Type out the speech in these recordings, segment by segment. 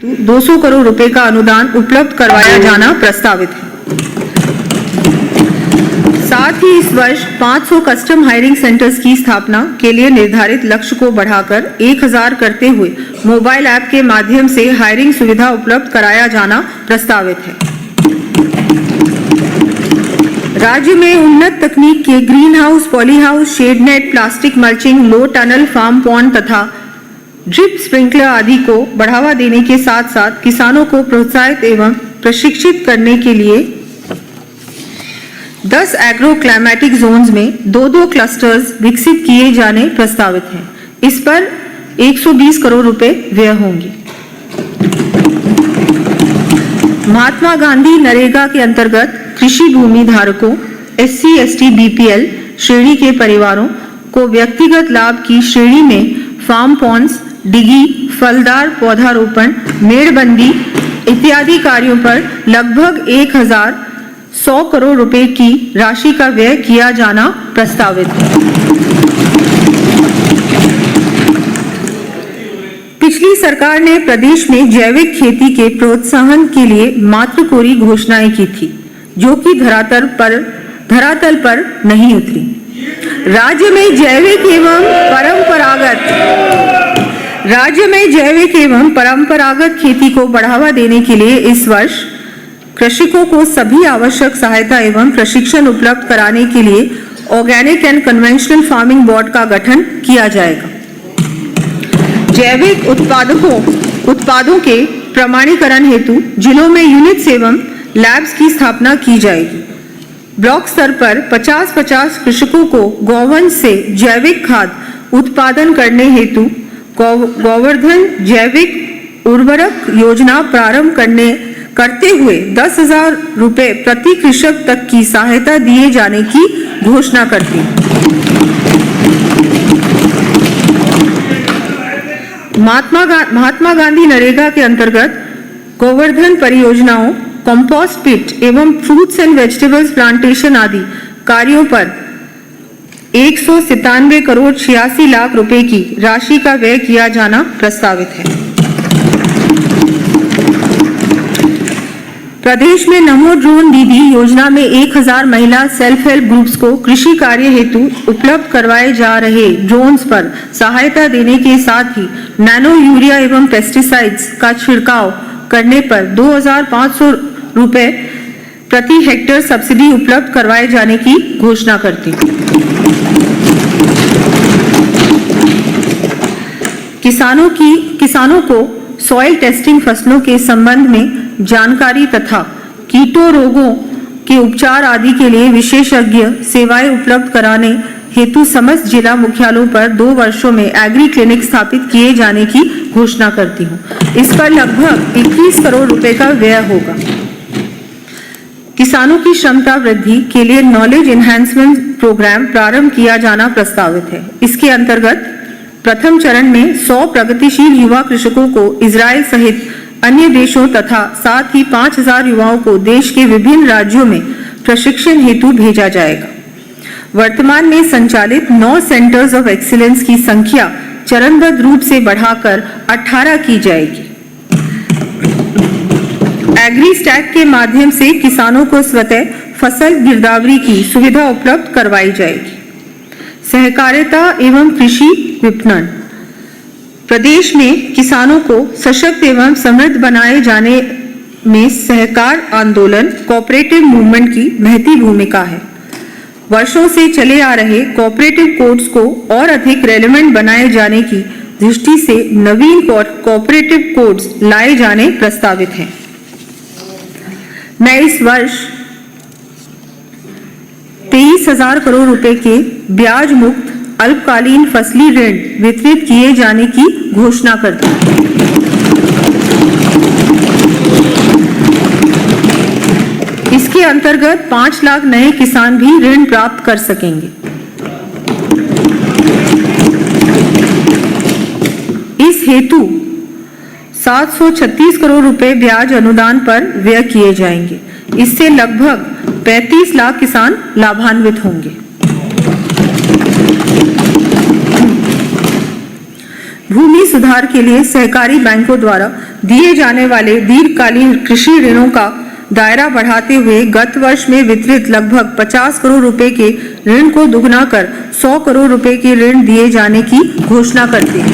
हेतु 200 करोड़ रुपए का अनुदान उपलब्ध करवाया जाना प्रस्तावित है। साथ ही इस वर्ष 500 कस्टम हायरिंग सेंटर्स की स्थापना के लिए निर्धारित लक्ष्य को बढ़ाकर 1000 करते हुए मोबाइल ऐप के माध्यम से हायरिंग सुविधा उपलब्ध कराया जाना प्रस्तावित है। राज्य में उन्नत तकनीक के green house, poly house, shade net, plastic mulching, low tunnel farm pond तथा ड्रिप स्प्रिंकलर आदि को बढ़ावा देने के साथ साथ किसानों को प्रोत्साहित एवं प्रशिक्षित करने के लिए 10 एग्रो क्लाइमेटिक जोन्स में 2-2 क्लस्टर्स विकसित किए जाने प्रस्तावित हैं। इस पर 120 करोड़ रुपए व्यय होंगे। महात्मा गांधी नरेगा के अंतर्गत कृषि भूमि धारकों, SC, ST, BPL श्रेणी के परिवारों को व्यक्तिगत लाभ की श्रेणी में फार्म पॉन्ड्स, डिगी, फलदार पौधारोपण, मेड़बंदी इत्यादि कार्यों पर लगभग 1100 करोड़ रुपए की राशि का व्यय किया जाना प्रस्तावित है। पिछली सरकार ने प्रदेश में जैविक खेती के प्रोत्साहन के लिए मात्र कोरी घोषणाएं की थी, जो कि धरातल पर नहीं उतरी। राज्य में जैविक एवं परंपरागत खेती को बढ़ावा देने के लिए इस वर्ष कृषकों को सभी आवश्यक सहायता एवं प्रशिक्षण उपलब्ध कराने के लिए organic and conventional farming board का गठन किया जाएगा। जैविक उत्पादों के प्रमाणीकरण हेतु जिलों में यूनिट्स एवं लैब्स की स्थापना की जाएगी। ब्लॉक स्तर पर 50-50 कृषकों को गौवंश से जैविक खाद उत्पादन करने हेतु गोवर्धन जैविक उर्वरक योजना प्रारंभ करते हुए 10,000 रुपए प्रति कृषक तक की सहायता दिए जाने की घोषणा करती है। महात्मा गांधी नरेगा के अंतर्गत गोवर्धन परियोजनाओं, कंपोस्ट पिट एवं फ्रूट्स एंड वेजिटेबल्स प्लांटेशन आदि कार्यों पर 197 करोड़ 86 लाख रुपए की राशि का व्यय किया जाना प्रस्तावित है। प्रदेश में नमो ड्रोन दीदी योजना में 1000 महिला सेल्फ हेल्प ग्रुप्स को कृषि कार्य हेतु उपलब्ध करवाए जा रहे ड्रोन्स पर सहायता देने के साथ ही नैनो यूरिया एवं पेस्टिसाइड्स का छिड़काव करने पर 2500 रुपए प्रति हेक्टेयर सब्सिडी उपलब्ध करवाए जाने की घोषणा करती है। किसानों को सॉइल टेस्टिंग, फसलों के संबंध में जानकारी तथा कीटों रोगों के उपचार आदि के लिए विशेषज्ञ सेवाएं उपलब्ध कराने हेतु समस्त जिला मुख्यालयों पर 2 वर्षों में एग्री क्लिनिक स्थापित किए जाने की घोषणा करती हूँ। इस पर लगभग 21 करोड़ रुपए का व्यय होगा। किसानों की क्षमता वृद्धि के लिए नॉलेज एनहांसमेंट प्रोग्राम प्रारंभ किया जाना प्रस्तावित है। इसके अंतर्गत प्रथम चरण में 100 प्रगतिशील युवा कृषकों को इजराइल सहित अन्य देशों तथा साथ ही 5000 युवाओं को देश के विभिन्न राज्यों में प्रशिक्षण हेतु भेजा जाएगा। वर्तमान में संचालित 9 सेंटर्स ऑफ एक्सीलेंस की संख्या चरणबद्ध रूप से बढ़ाकर 18 की जाएगी। एग्री स्टैक के माध्यम से किसानों को स्वतः फसल गिरदावरी की सुविधा उपलब्ध करवाई जाएगी। सहकारिता एवं कृषि विपणन, प्रदेश में किसानों को सशक्त एवं समृद्ध बनाए जाने में सहकार आंदोलन कोऑपरेटिव मूवमेंट की महती भूमिका है। वर्षों से चले आ रहे कोऑपरेटिव कोड्स को और अधिक रेलेवेंट बनाए जाने की दृष्टि से नवीन कोऑपरेटिव कोड्स लाए जाने प्रस्तावित हैं। मैं इस वर्ष 23,000 करोड़ रुपए के ब्याज मुक्त अल्पकालीन फसली ऋण वितरित किए जाने की घोषणा करती हूं। इसके अंतर्गत 5 लाख नए किसान भी ऋण प्राप्त कर सकेंगे। इस हेतु 736 करोड़ रुपए ब्याज अनुदान पर व्यय किए जाएंगे। इससे लगभग 35 लाख किसान लाभान्वित होंगे। भूमि सुधार के लिए सहकारी बैंकों द्वारा दिए जाने वाले दीर्घकालीन कृषि ऋणों का दायरा बढ़ाते हुए गत वर्ष में वितरित लगभग 50 करोड़ रुपए के ऋण को दुगना कर 100 करोड़ रुपए के ऋण दिए जाने की घोषणा करती है।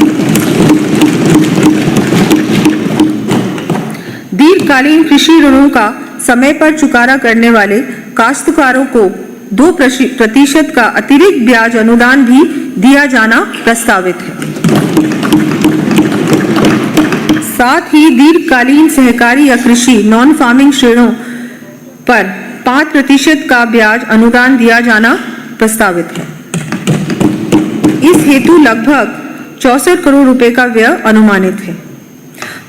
दीर्घकालीन कृषि ऋणों का समय पर चुकारा करने वाले काश्तकारों को 2% का अतिरिक्त ब्याज अनुदान भी दिया जाना प्रस्तावित है। साथ ही दीर्घकालीन सहकारी या कृषि नॉन फार्मिंग ऋणों पर 5% का ब्याज अनुदान दिया जाना प्रस्तावित है। इस हेतु लगभग 64 करोड़ रुपए का व्यय अनुमानित है।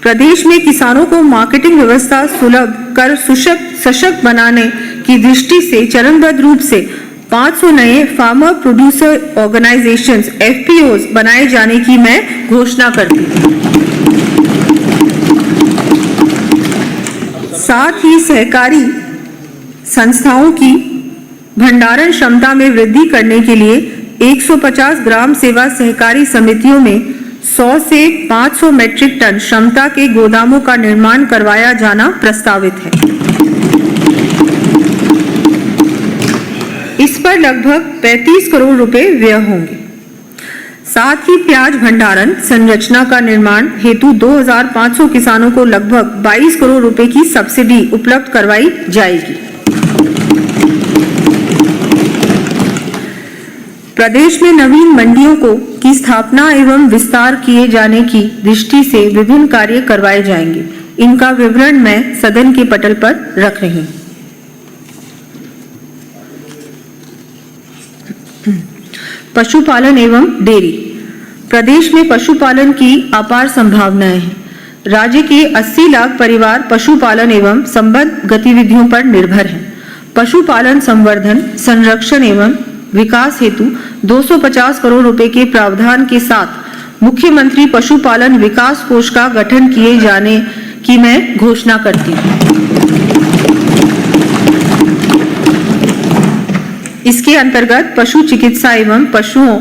प्रदेश में किसानों को मार्केटिंग व्यवस्था सुलभ कर सशक्त बनाने की दृष्टि से चरणबद्ध रूप से 500 नए फार्मर प्रोड्यूसर ऑर्गेनाइजेशंस FPOs बनाए जाने की मैं घोषणा करती हूँ। साथ ही सहकारी संस्थाओं की भंडारण क्षमता में वृद्धि करने के लिए 150 ग्राम सेवा सहकारी समितियों में 100 से 500 मीट्रिक टन क्षमता के गोदामों का निर्माण करवाया जाना प्रस्तावित है। इस पर लगभग 35 करोड़ रुपए व्यय होंगे। साथ ही प्याज भंडारण संरचना का निर्माण हेतु 2500 किसानों को लगभग 22 करोड़ रुपए की सब्सिडी उपलब्ध करवाई जाएगी। प्रदेश में नवीन मंडियों की स्थापना एवं विस्तार किए जाने की दृष्टि से विभिन्न कार्य करवाए जाएंगे। इनका विवरण मैं सदन के पटल पर रख रही हूं। पशुपालन एवं डेयरी। प्रदेश में पशुपालन की अपार संभावनाएं हैं। राज्य के 80 लाख परिवार पशुपालन एवं संबद्ध गतिविधियों पर निर्भर हैं। पशुपालन संवर्धन, संरक्षण एवं विकास हेतु 250 करोड़ रुपए के प्रावधान के साथ मुख्यमंत्री पशुपालन विकास कोष का गठन किए जाने की मैं घोषणा करती हूँ। इसके अंतर्गत पशु चिकित्सा एवं पशुओं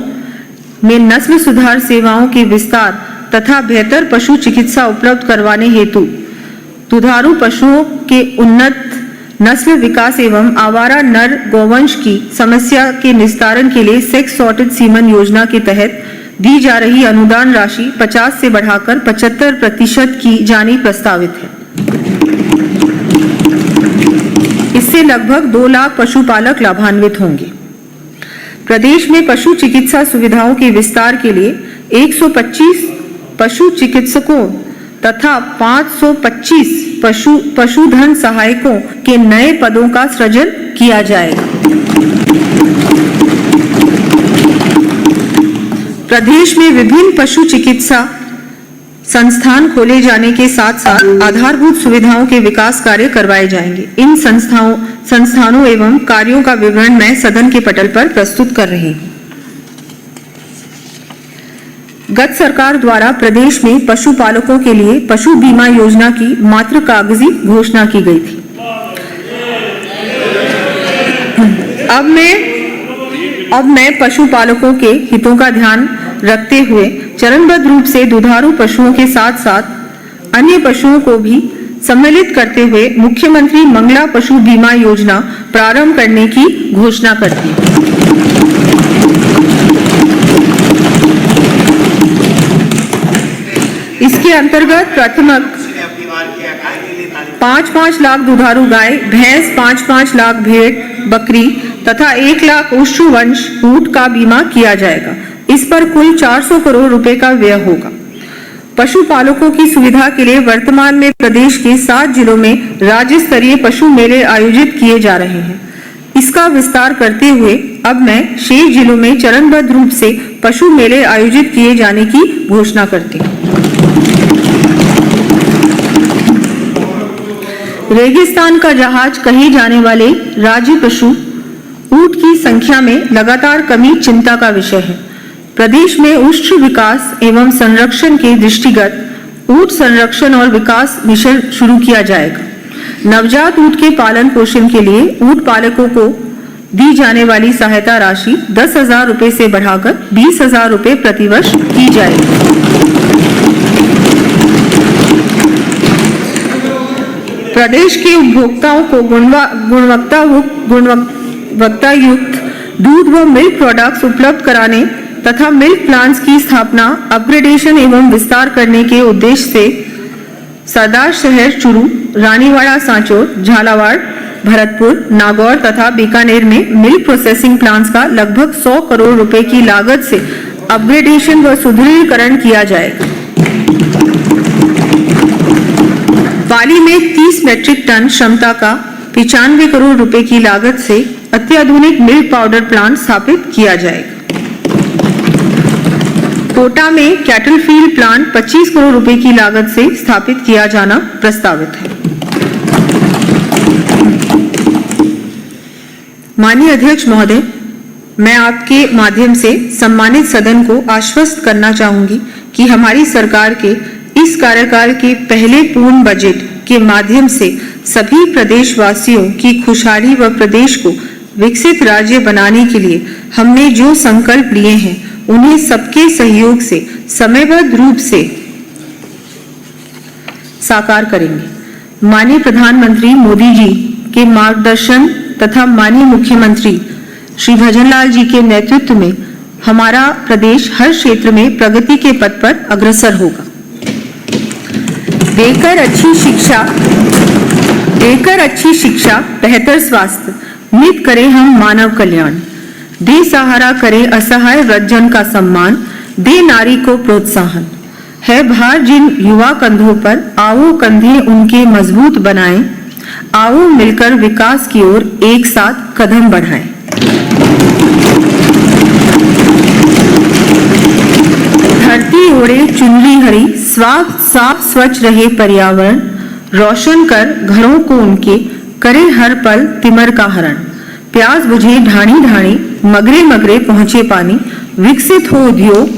में नस्ल सुधार सेवाओं के विस्तार तथा बेहतर पशु चिकित्सा उपलब्ध करवाने हेतु दुधारू पशुओं के उन्नत नस्ल विकास एवं आवारा नर गौवंश की समस्या के निस्तारण के लिए सेक्स सॉर्टेड सीमन योजना के तहत दी जा रही अनुदान राशि 50 से बढ़ाकर 75% की जानी प्रस्तावित है। इससे लगभग 2 लाख पशुपालक लाभान्वित होंगे। प्रदेश में पशु चिकित्सा सुविधाओं के विस्तार के लिए 125 पशु चिकित्सकों तथा 525 पशुधन सहायकों के नए पदों का सृजन किया जाएगा। प्रदेश में विभिन्न पशु चिकित्सा संस्थान खोले जाने के साथ साथ आधारभूत सुविधाओं के विकास कार्य करवाए जाएंगे। इन संस्थानों एवं कार्यों का विवरण मैं सदन के पटल पर प्रस्तुत कर रही हूँ। गत सरकार द्वारा प्रदेश में पशुपालकों के लिए पशु बीमा योजना की मात्र कागजी घोषणा की गई थी। अब मैं पशुपालकों के हितों का ध्यान रखते हुए चरणबद्ध रूप से दुधारू पशुओं के साथ साथ अन्य पशुओं को भी सम्मिलित करते हुए मुख्यमंत्री मंगला पशु बीमा योजना प्रारंभ करने की घोषणा करती है। इसके अंतर्गत प्रथमक 5-5 लाख दुधारू गाय, भैंस, 5-5 लाख भेड़, बकरी तथा 1 लाख उष्णवंश ऊंट का बीमा किया जाएगा। इस पर कुल 400 करोड़ रुपए का व्यय होगा। पशुपालकों की सुविधा के लिए वर्तमान में प्रदेश के 7 जिलों में राज्य स्तरीय पशु मेले आयोजित किए जा रहे हैं। इसका विस्तार करते हुए अब मैं शेष जिलों में चरणबद्ध रूप से पशु मेले आयोजित किए जाने की घोषणा करती हूँ। रेगिस्तान का जहाज कहे जाने वाले राज्य पशु ऊंट की संख्या में लगातार कमी चिंता का विषय है। प्रदेश में उच्च विकास एवं संरक्षण के दृष्टिगत ऊंट संरक्षण और विकास मिशन शुरू किया जाएगा। नवजात ऊंट के पालन पोषण के लिए ऊंट पालकों को दी जाने वाली सहायता राशि 10,000 रुपए से बढ़ाकर 20,000 रुपए प्रतिवर्ष की जाएगी। प्रदेश के उपभोक्ताओं को गुणवत्ता युक्त दूध व मिल्क प्रोडक्ट्स उपलब्ध कराने तथा मिल्क प्लांट्स की स्थापना, अपग्रेडेशन एवं विस्तार करने के उद्देश्य से सरदार शहर चूरू, रानीवाड़ा सांचौर, झालावाड़, भरतपुर, नागौर तथा बीकानेर में मिल्क प्रोसेसिंग प्लांट्स का लगभग 100 करोड़ रुपए की लागत से अपग्रेडेशन व सुदृढ़ीकरण किया जाएगा। पाली में 30 मैट्रिक टन क्षमता का 95 करोड़ रुपए की लागत से अत्याधुनिक मिल्क पाउडर प्लांट स्थापित किया जाएगा। कोटा में कैटल फीड प्लांट 25 करोड़ रुपए की लागत से स्थापित किया जाना प्रस्तावित है। माननीय अध्यक्ष महोदय, मैं आपके माध्यम से सम्मानित सदन को आश्वस्त करना चाहूंगी कि हमारी सरकार के इस कार्यकाल के पहले पूर्ण बजट के माध्यम से सभी प्रदेशवासियों की खुशहाली व प्रदेश को विकसित राज्य बनाने के लिए हमने जो संकल्प लिए हैं उन्हें सबके सहयोग से समयबद्ध रूप से साकार करेंगे। माननीय प्रधानमंत्री मोदी जी के मार्गदर्शन तथा माननीय मुख्यमंत्री श्री भजनलाल जी के नेतृत्व में हमारा प्रदेश हर क्षेत्र में प्रगति के पथ पर अग्रसर होगा। देकर अच्छी शिक्षा, बेहतर स्वास्थ्य, नित करें हम मानव कल्याण, दे सहारा करे असहाय वृद्धजन का सम्मान, दे नारी को प्रोत्साहन, है भार जिन युवा कंधों पर, आओ कंधे उनके मजबूत बनाएं, आओ मिलकर विकास की ओर एक साथ कदम बढ़ाएं। धरती ओढ़े चुनरी हरी, साफ स्वच्छ रहे पर्यावरण, रोशन कर घरों को उनके, करे हर पल तिमर का हरण, प्यास बुझे ढाणी ढाणी, मगरे मगरे पहुंचे पानी, विकसित हो उद्योग,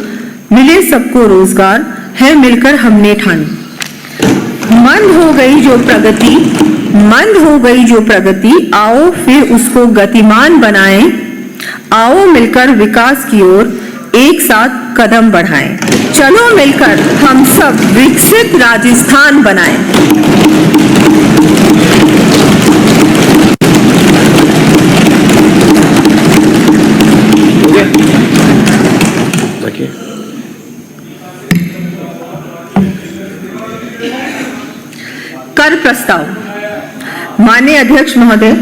मिले सबको रोजगार, है मिलकर हमने ठानी। मंद हो गई जो प्रगति, आओ फिर उसको गतिमान बनाएं, आओ मिलकर विकास की ओर एक साथ कदम बढ़ाएं। चलो मिलकर हम सब विकसित राजस्थान बनाएं। कर प्रस्ताव। माननीय अध्यक्ष महोदय,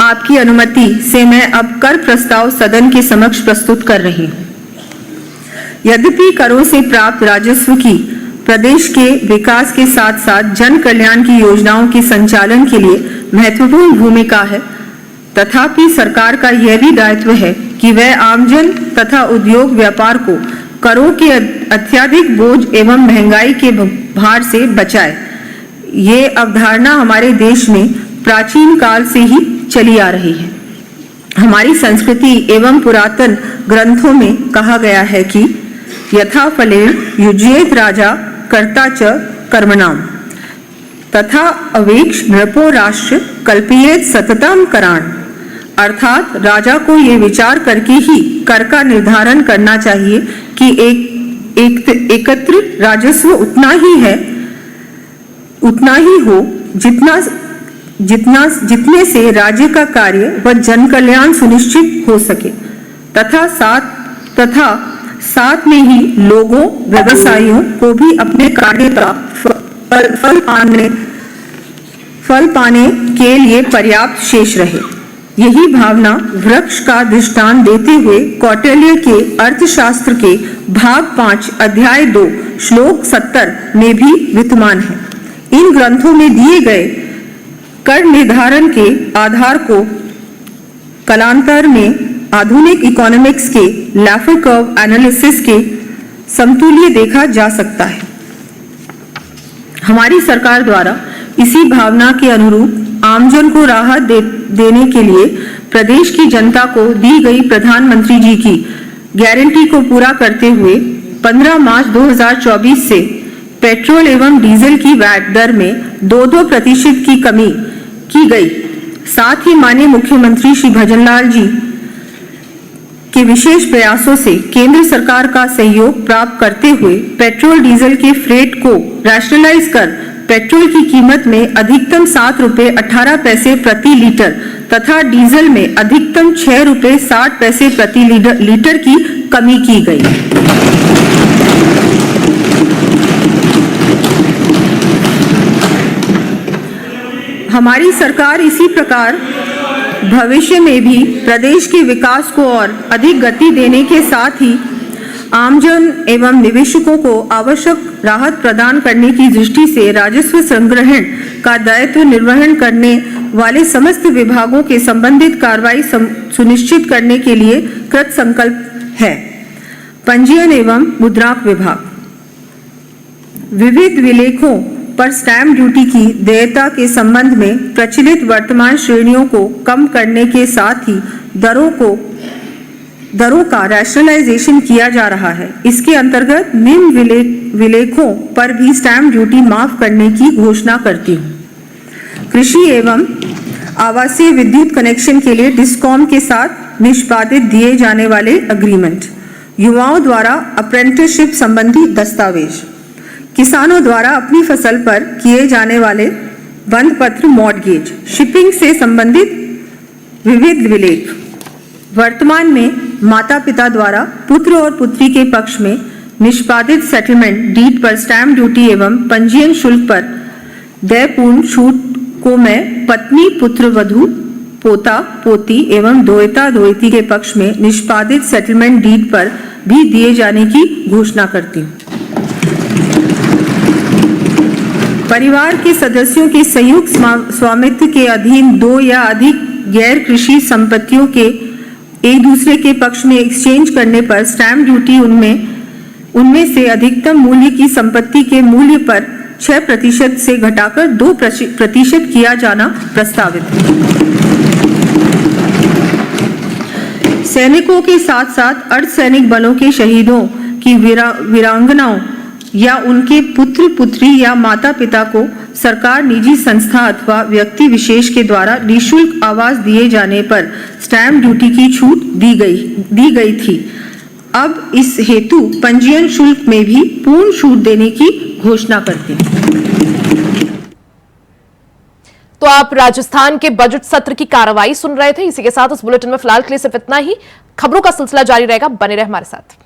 आपकी अनुमति से मैं अब कर प्रस्ताव सदन के समक्ष प्रस्तुत कर रही हूँ। यद्यपि करों से प्राप्त राजस्व की प्रदेश के विकास के साथ साथ जन कल्याण की योजनाओं के संचालन के लिए महत्वपूर्ण भूमिका है, तथापि सरकार का यह भी दायित्व है कि वह आमजन तथा उद्योग व्यापार को करों के अत्यधिक बोझ एवं महंगाई के भार से बचाए। ये अवधारणा हमारे देश में प्राचीन काल से ही चली आ रही है। हमारी संस्कृति एवं पुरातन ग्रंथों में कहा गया है कि यथा फलेन युज्येत राजा कर्ता च कर्मणाम, तथा अवेक्ष नृपो राष्ट्र कल्पयेत सततम करान, अर्थात राजा को ये विचार करके ही कर का निर्धारण करना चाहिए कि एकत्र राजस्व उतना ही हो जितने से राज्य का कार्य व जन कल्याण सुनिश्चित हो सके, तथा साथ में ही लोगों व्यवसायियों को भी अपने कार्य का फल पाने के लिए पर्याप्त शेष रहे। यही भावना वृक्ष का दृष्टांत देते हुए कौटिल्य के अर्थशास्त्र के भाग 5 अध्याय 2 श्लोक 70 में भी विद्यमान है। इन ग्रंथों में दिए गए कर निर्धारण के आधार को कालांतर में आधुनिक इकोनॉमिक्स के लैफर कर्व एनालिसिस के समतुल्य देखा जा सकता है। हमारी सरकार द्वारा इसी भावना के अनुरूप आमजन को राहत देने के लिए प्रदेश की जनता को दी गई प्रधानमंत्री जी की गारंटी को पूरा करते हुए 15 मार्च 2024 से पेट्रोल एवं डीजल की वैट दर में 2% की कमी की गई। साथ ही माननीय मुख्यमंत्री श्री भजनलाल जी के विशेष प्रयासों से केंद्र सरकार का सहयोग प्राप्त करते हुए पेट्रोल डीजल के फ्रेट को रैशनलाइज कर पेट्रोल की कीमत में अधिकतम 7 रुपये 18 पैसे प्रति लीटर तथा डीजल में अधिकतम 6 रुपये 60 पैसे प्रति लीटर की कमी की गई। हमारी सरकार इसी प्रकार भविष्य में भी प्रदेश के विकास को और अधिक गति देने के साथ ही आमजन एवं निवेशकों को आवश्यक राहत प्रदान करने की दृष्टि से राजस्व संग्रहण का दायित्व निर्वहन करने वाले समस्त विभागों के संबंधित कार्रवाई सुनिश्चित करने के लिए कृत संकल्प है। पंजीयन एवं मुद्रांक विभाग विविध विलेखों पर स्टैम्प ड्यूटी की देयता के संबंध में प्रचलित वर्तमान श्रेणियों को कम करने के साथ ही दरों का रैशनलाइजेशन किया जा रहा है। इसके अंतर्गत निम्न विलेखों पर भी स्टैम्प ड्यूटी माफ करने की घोषणा करती हूँ। कृषि एवं आवासीय विद्युत कनेक्शन के लिए डिस्कॉम के साथ निष्पादित दिए जाने वाले एग्रीमेंट, युवाओं द्वारा अप्रेंटिसशिप संबंधी दस्तावेज, किसानों द्वारा अपनी फसल पर किए जाने वाले बंध पत्र मॉर्गेज, शिपिंग से संबंधित विविध विलेख, वर्तमान में माता पिता द्वारा पुत्र और पुत्री के पक्ष में निष्पादित सेटलमेंट डीड पर स्टैम्प ड्यूटी एवं पंजीयन शुल्क पर देयपूर्ण छूट को मैं पत्नी, पुत्र, वधू, पोता, पोती एवं दोहिता, दोहिती के पक्ष में निष्पादित सेटलमेंट डीड पर भी दिए जाने की घोषणा करती हूँ। परिवार के सदस्यों के संयुक्त स्वामित्व के अधीन 2 या अधिक गैर कृषि संपत्तियों के एक दूसरे के पक्ष में एक्सचेंज करने पर स्टैम्प ड्यूटी उनमें से अधिकतम मूल्य की संपत्ति के मूल्य पर 6% से घटाकर 2% किया जाना प्रस्तावित है। सैनिकों के साथ साथ अर्धसैनिक बलों के शहीदों की वीरांगनाओं या उनके पुत्र, पुत्री या माता पिता को सरकार, निजी संस्था अथवा व्यक्ति विशेष के द्वारा निःशुल्क आवास दिए जाने पर स्टैम्प ड्यूटी की छूट दी गई थी। अब इस हेतु पंजीयन शुल्क में भी पूर्ण छूट देने की घोषणा करते हैं। तो आप राजस्थान के बजट सत्र की कार्रवाई सुन रहे थे। इसी के साथ इस बुलेटिन में फिलहाल के लिए सिर्फ इतना ही। खबरों का सिलसिला जारी रहेगा, बने रहे हमारे साथ।